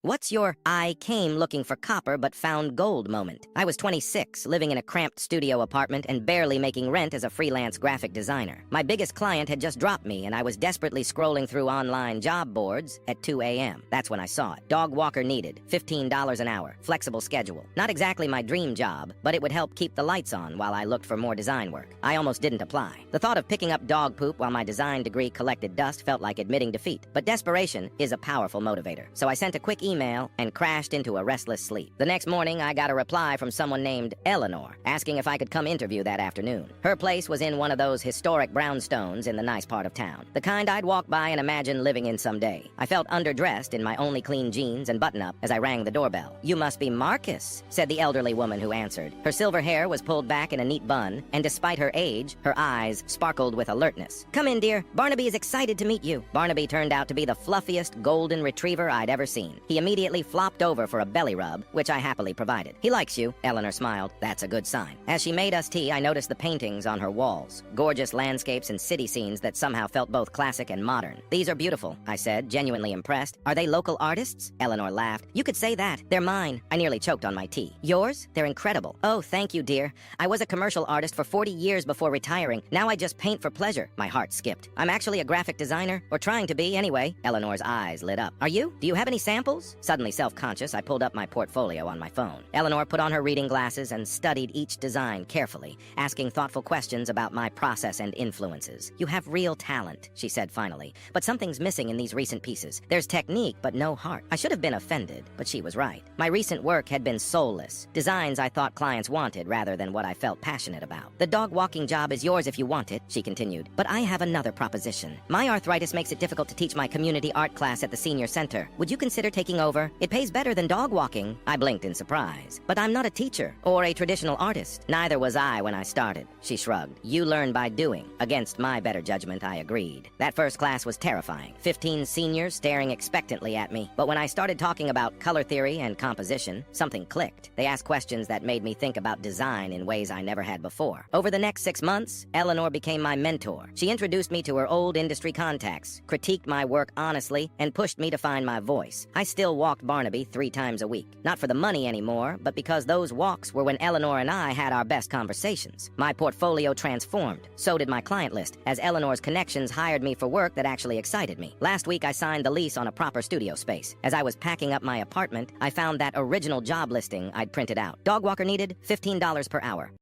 What's your I came looking for copper but found gold moment? I was 26, living in a cramped studio apartment and barely making rent as a freelance graphic designer. My biggest client had just dropped me, and I was desperately scrolling through online job boards at 2 a.m. That's when I saw it. Dog walker needed, $15 an hour, flexible schedule. Not exactly my dream job, but it would help keep the lights on while I looked for more design work. I almost didn't apply. The thought of picking up dog poop while my design degree collected dust felt like admitting defeat. But desperation is a powerful motivator. So I sent a quick email and crashed into a restless sleep. The next morning, I got a reply from someone named Eleanor, asking if I could come interview that afternoon. Her place was in one of those historic brownstones in the nice part of town, the kind I'd walk by and imagine living in someday. I felt underdressed in my only clean jeans and button-up as I rang the doorbell. "You must be Marcus," said the elderly woman who answered. Her silver hair was pulled back in a neat bun, and despite her age, her eyes sparkled with alertness. "Come in, dear. Barnaby is excited to meet you." Barnaby turned out to be the fluffiest golden retriever I'd ever seen. He immediately flopped over for a belly rub, which I happily provided. "He likes you," Eleanor smiled. "That's a good sign." As she made us tea, I noticed the paintings on her walls, gorgeous landscapes and city scenes that somehow felt both classic and modern. "These are beautiful," I said, genuinely impressed. "Are they local artists?" Eleanor laughed. "You could say that. They're mine." I nearly choked on my tea. "Yours? They're incredible." "Oh, thank you, dear. I was a commercial artist for 40 years before retiring. Now I just paint for pleasure." My heart skipped. "I'm actually a graphic designer, or trying to be anyway." Eleanor's eyes lit up. "Are you? Do you have any samples?" Suddenly self-conscious, I pulled up my portfolio on my phone. Eleanor put on her reading glasses and studied each design carefully, asking thoughtful questions about my process and influences. "You have real talent," she said finally, "but something's missing in these recent pieces. There's technique, but no heart." I should have been offended, but she was right. My recent work had been soulless, designs I thought clients wanted rather than what I felt passionate about. "The dog walking job is yours if you want it," she continued, "but I have another proposition. My arthritis makes it difficult to teach my community art class at the senior center. Would you consider taking over? It pays better than dog walking." I blinked in surprise. "But I'm not a teacher or a traditional artist." "Neither was I when I started," she shrugged. "You learn by doing." Against my better judgment, I agreed. That first class was terrifying. 15 seniors staring expectantly at me. But when I started talking about color theory and composition, something clicked. They asked questions that made me think about design in ways I never had before. Over the next 6 months, Eleanor became my mentor. She introduced me to her old industry contacts, critiqued my work honestly, and pushed me to find my voice. I still walked Barnaby 3 times a week. Not for the money anymore, but because those walks were when Eleanor and I had our best conversations. My portfolio transformed. So did my client list, as Eleanor's connections hired me for work that actually excited me. Last week, I signed the lease on a proper studio space. As I was packing up my apartment, I found that original job listing I'd printed out. Dog walker needed, $15 per hour.